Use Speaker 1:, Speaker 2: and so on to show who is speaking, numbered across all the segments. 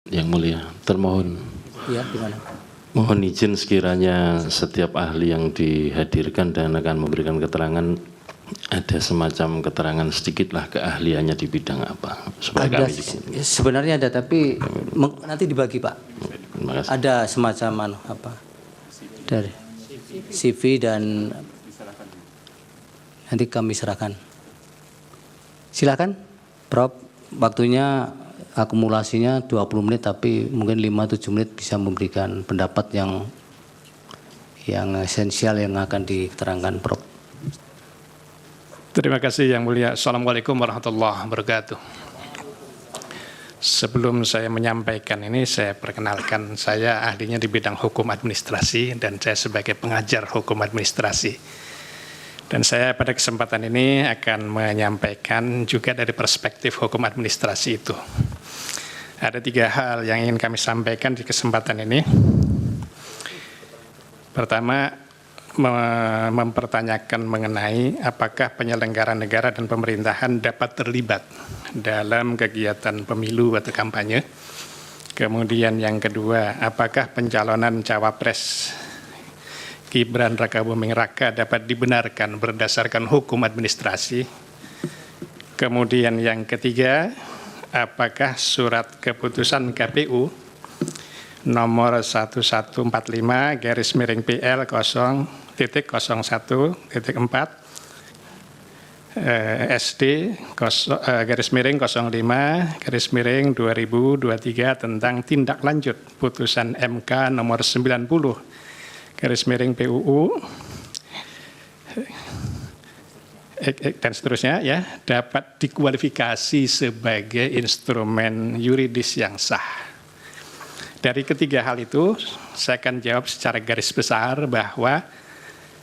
Speaker 1: Yang Mulia, termohon.
Speaker 2: Ya, gimana?
Speaker 1: Mohon izin sekiranya setiap ahli yang dihadirkan dan akan memberikan keterangan ada semacam keterangan sedikitlah keahliannya di bidang apa. Supaya
Speaker 2: Ada,
Speaker 1: kami juga.
Speaker 2: sebenarnya ada, tapi nanti dibagi, Pak.
Speaker 1: Terima kasih.
Speaker 2: Ada semacam apa dari CV dan nanti kami serahkan. Silakan, Prof. Waktunya akumulasinya 20 menit, tapi mungkin 5-7 menit bisa memberikan pendapat yang esensial yang akan diterangkan, Prof.
Speaker 3: Terima kasih Yang Mulia. Assalamualaikum warahmatullahi wabarakatuh. Sebelum saya menyampaikan ini, saya perkenalkan, saya ahlinya di bidang hukum administrasi dan saya sebagai pengajar hukum administrasi. Dan saya pada kesempatan ini akan menyampaikan juga dari perspektif hukum administrasi itu. Ada 3 hal yang ingin kami sampaikan di kesempatan ini. Pertama, mempertanyakan mengenai apakah penyelenggara negara dan pemerintahan dapat terlibat dalam kegiatan pemilu atau kampanye. Kemudian yang kedua, apakah pencalonan cawapres Gibran Rakabuming Raka dapat dibenarkan berdasarkan hukum administrasi. Kemudian yang ketiga, apakah surat keputusan KPU nomor 1145/PL 0.01.4 SD /05/2023 tentang tindak lanjut putusan MK nomor 90/PUU dan seterusnya ya, dapat dikualifikasi sebagai instrumen yuridis yang sah. Dari ketiga hal itu, saya akan jawab secara garis besar bahwa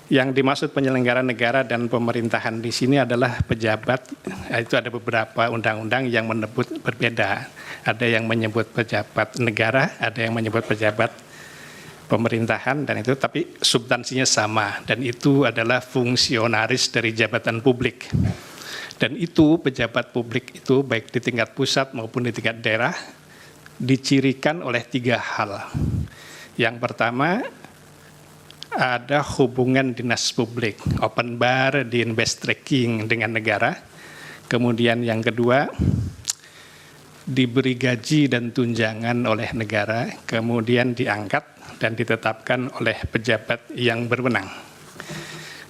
Speaker 3: yang dimaksud penyelenggara negara dan pemerintahan di sini adalah pejabat. Itu ada beberapa undang-undang yang menyebut berbeda. Ada yang menyebut pejabat negara, ada yang menyebut pejabat pemerintahan, dan itu tapi substansinya sama, dan itu adalah fungsionaris dari jabatan publik. Dan itu pejabat publik itu baik di tingkat pusat maupun di tingkat daerah dicirikan oleh 3 hal. Yang pertama, ada hubungan dinas publik, open bar di invest tracking dengan negara. Kemudian yang kedua, diberi gaji dan tunjangan oleh negara, kemudian diangkat dan ditetapkan oleh pejabat yang berwenang.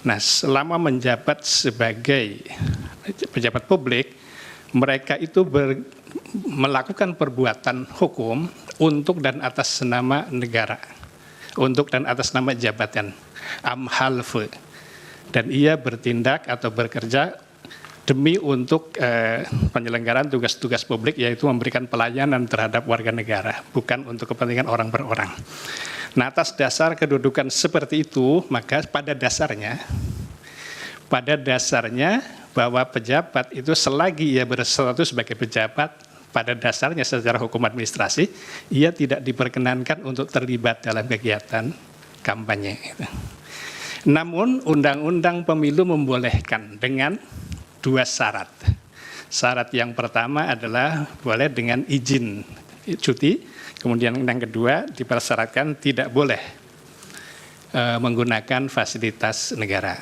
Speaker 3: Nah, selama menjabat sebagai pejabat publik, mereka itu melakukan perbuatan hukum untuk dan atas nama negara, untuk dan atas nama jabatan, amhalfe, dan ia bertindak atau bekerja demi untuk penyelenggaraan tugas-tugas publik, yaitu memberikan pelayanan terhadap warga negara, bukan untuk kepentingan orang per orang. Nah, atas dasar kedudukan seperti itu, maka pada dasarnya bahwa pejabat itu selagi ia berstatus sebagai pejabat, pada dasarnya secara hukum administrasi, ia tidak diperkenankan untuk terlibat dalam kegiatan kampanye. Namun, Undang-Undang Pemilu membolehkan dengan 2 syarat. Syarat yang pertama adalah boleh dengan izin cuti, kemudian yang kedua dipersyaratkan tidak boleh menggunakan fasilitas negara.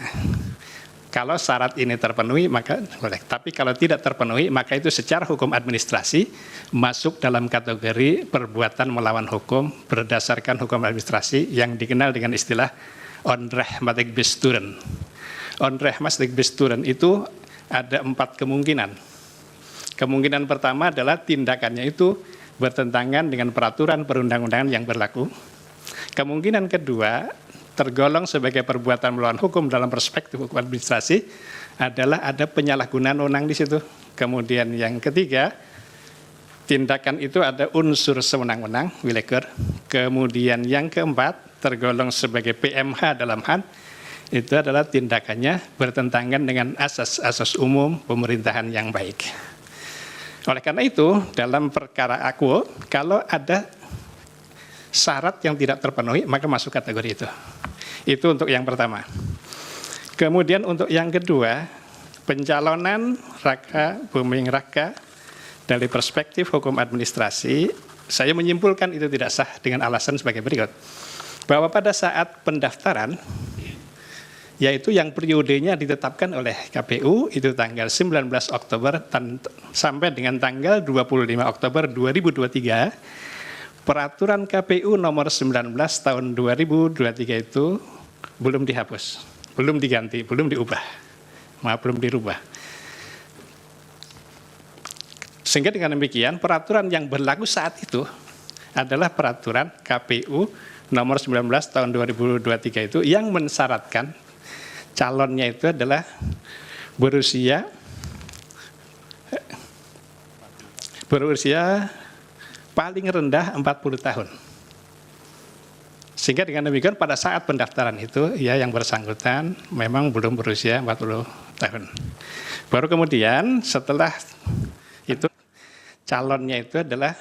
Speaker 3: Kalau syarat ini terpenuhi maka boleh, tapi kalau tidak terpenuhi maka itu secara hukum administrasi masuk dalam kategori perbuatan melawan hukum berdasarkan hukum administrasi yang dikenal dengan istilah onrechtmatig besturen. Onrechtmatig besturen itu ada 4 kemungkinan. Kemungkinan pertama adalah tindakannya itu bertentangan dengan peraturan perundang-undangan yang berlaku. Kemungkinan kedua, tergolong sebagai perbuatan melawan hukum dalam perspektif hukum administrasi adalah ada penyalahgunaan wewenang di situ. Kemudian yang ketiga, tindakan itu ada unsur sewenang-wenang, willekeur. Kemudian yang keempat, tergolong sebagai PMH dalam HAN, itu adalah tindakannya bertentangan dengan asas-asas umum pemerintahan yang baik. Oleh karena itu, dalam perkara akuo, kalau ada syarat yang tidak terpenuhi, maka masuk kategori itu. Itu untuk yang pertama. Kemudian untuk yang kedua, pencalonan Rakabuming Raka dari perspektif hukum administrasi Saya menyimpulkan itu tidak sah dengan alasan sebagai berikut. Bahwa pada saat pendaftaran, yaitu yang periodenya ditetapkan oleh KPU, itu tanggal 19 Oktober sampai dengan tanggal 25 Oktober 2023, peraturan KPU nomor 19 tahun 2023 itu belum dihapus, belum diganti, belum diubah, belum dirubah. Sehingga dengan demikian peraturan yang berlaku saat itu adalah peraturan KPU nomor 19 tahun 2023 itu yang mensyaratkan calonnya itu adalah berusia paling rendah 40 tahun. Sehingga dengan demikian pada saat pendaftaran itu ya yang bersangkutan memang belum berusia 40 tahun. Baru kemudian setelah itu calonnya itu adalah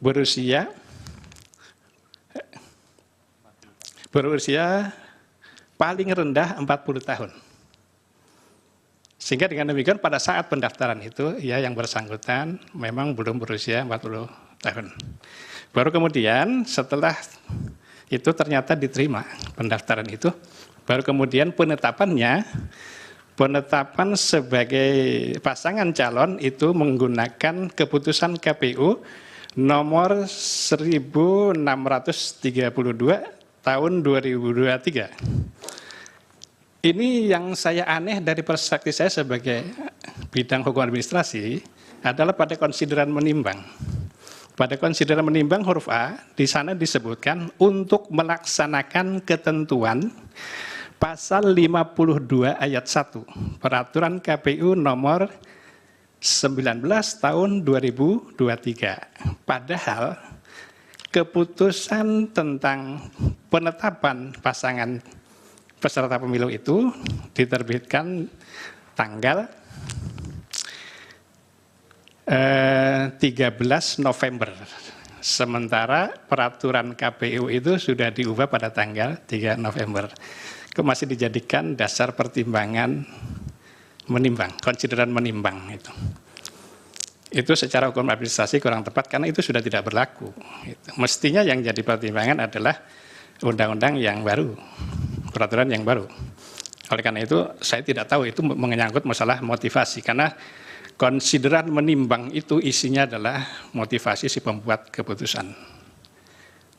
Speaker 3: berusia paling rendah 40 tahun. Sehingga dengan demikian pada saat pendaftaran itu ya yang bersangkutan memang belum berusia 40 tahun. Baru kemudian setelah itu ternyata diterima pendaftaran itu, baru kemudian penetapan sebagai pasangan calon itu menggunakan keputusan KPU nomor 1632 tahun 2023. Ini yang saya aneh dari perspektif saya sebagai bidang hukum administrasi adalah pada konsideran menimbang. Pada konsideran menimbang huruf A, di sana disebutkan untuk melaksanakan ketentuan pasal 52 ayat 1 peraturan KPU nomor 19 tahun 2023. Padahal keputusan tentang penetapan pasangan peserta pemilu itu diterbitkan tanggal 13 November. Sementara peraturan KPU itu sudah diubah pada tanggal 3 November. Masih dijadikan dasar pertimbangan menimbang, konsideran menimbang itu. Itu secara hukum administrasi kurang tepat karena itu sudah tidak berlaku. Mestinya yang jadi pertimbangan adalah undang-undang yang baru, peraturan yang baru. Oleh karena itu saya tidak tahu itu menyangkut masalah motivasi karena konsideran menimbang itu isinya adalah motivasi si pembuat keputusan.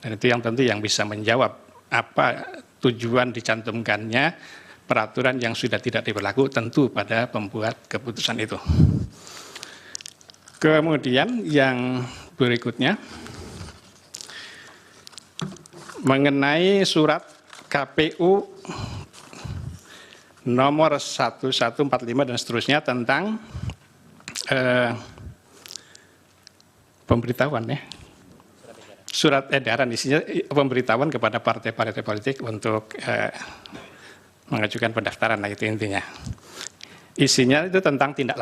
Speaker 3: Dan itu yang tentu yang bisa menjawab apa tujuan dicantumkannya peraturan yang sudah tidak diberlaku tentu pada pembuat keputusan itu. Kemudian yang berikutnya mengenai surat KPU nomor 1145 dan seterusnya tentang pemberitahuan ya. Surat edaran isinya pemberitahuan kepada partai-partai politik untuk mengajukan pendaftaran, nah itu intinya. Isinya itu tentang tindak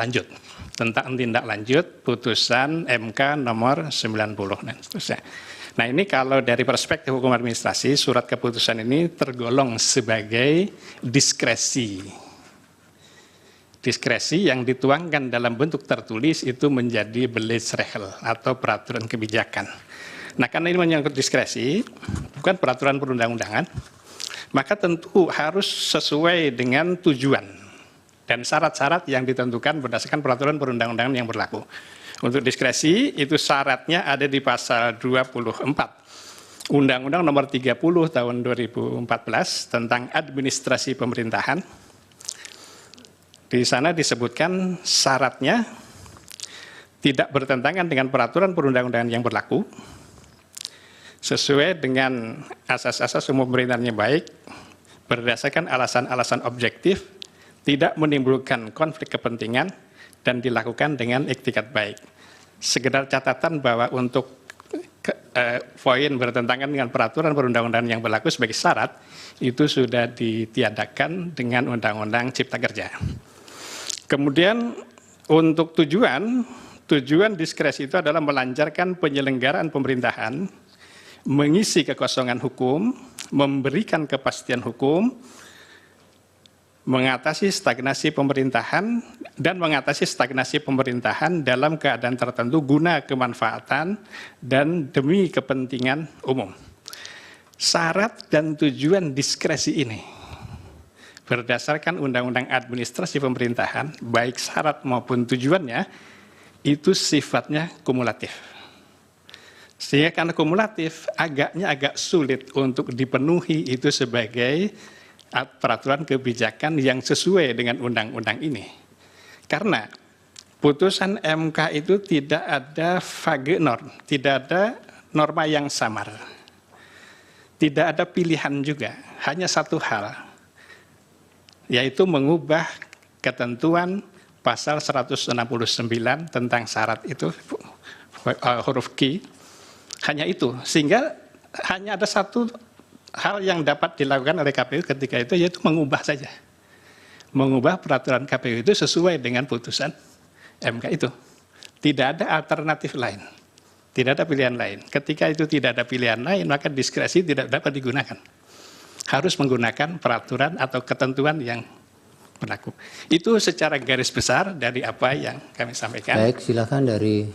Speaker 3: lanjut putusan MK nomor 90 dan seterusnya. Nah ini kalau dari perspektif hukum administrasi, surat keputusan ini tergolong sebagai diskresi. Diskresi yang dituangkan dalam bentuk tertulis itu menjadi Beleitsregel atau peraturan kebijakan. Nah karena ini menyangkut diskresi, bukan peraturan perundang-undangan, maka tentu harus sesuai dengan tujuan dan syarat-syarat yang ditentukan berdasarkan peraturan perundang-undangan yang berlaku. Untuk diskresi itu syaratnya ada di pasal 24 Undang-Undang nomor 30 tahun 2014 tentang administrasi pemerintahan. Di sana disebutkan syaratnya tidak bertentangan dengan peraturan perundang-undangan yang berlaku, sesuai dengan asas-asas umum pemerintahan yang baik, berdasarkan alasan-alasan objektif, tidak menimbulkan konflik kepentingan, dan dilakukan dengan iktikat baik. Sekedar catatan bahwa untuk poin bertentangan dengan peraturan perundang-undangan yang berlaku sebagai syarat, itu sudah ditiadakan dengan Undang-Undang Cipta Kerja. Kemudian untuk tujuan diskresi itu adalah melancarkan penyelenggaraan pemerintahan, mengisi kekosongan hukum, memberikan kepastian hukum, mengatasi stagnasi pemerintahan dan mengatasi stagnasi pemerintahan dalam keadaan tertentu guna kemanfaatan dan demi kepentingan umum. Syarat dan tujuan diskresi ini berdasarkan Undang-Undang Administrasi Pemerintahan, baik syarat maupun tujuannya, itu sifatnya kumulatif. Sehingga karena kumulatif, agak sulit untuk dipenuhi itu sebagai peraturan kebijakan yang sesuai dengan undang-undang ini. Karena putusan MK itu tidak ada vague norm, tidak ada norma yang samar. Tidak ada pilihan juga, hanya satu hal, yaitu mengubah ketentuan pasal 169 tentang syarat itu, huruf Q, hanya itu. Sehingga hanya ada satu hal yang dapat dilakukan oleh KPU ketika itu, yaitu mengubah saja. Mengubah peraturan KPU itu sesuai dengan putusan MK itu. Tidak ada alternatif lain. Tidak ada pilihan lain. Ketika itu tidak ada pilihan lain, maka diskresi tidak dapat digunakan. Harus menggunakan peraturan atau ketentuan yang berlaku. Itu secara garis besar dari apa yang kami sampaikan.
Speaker 2: Baik, silakan dari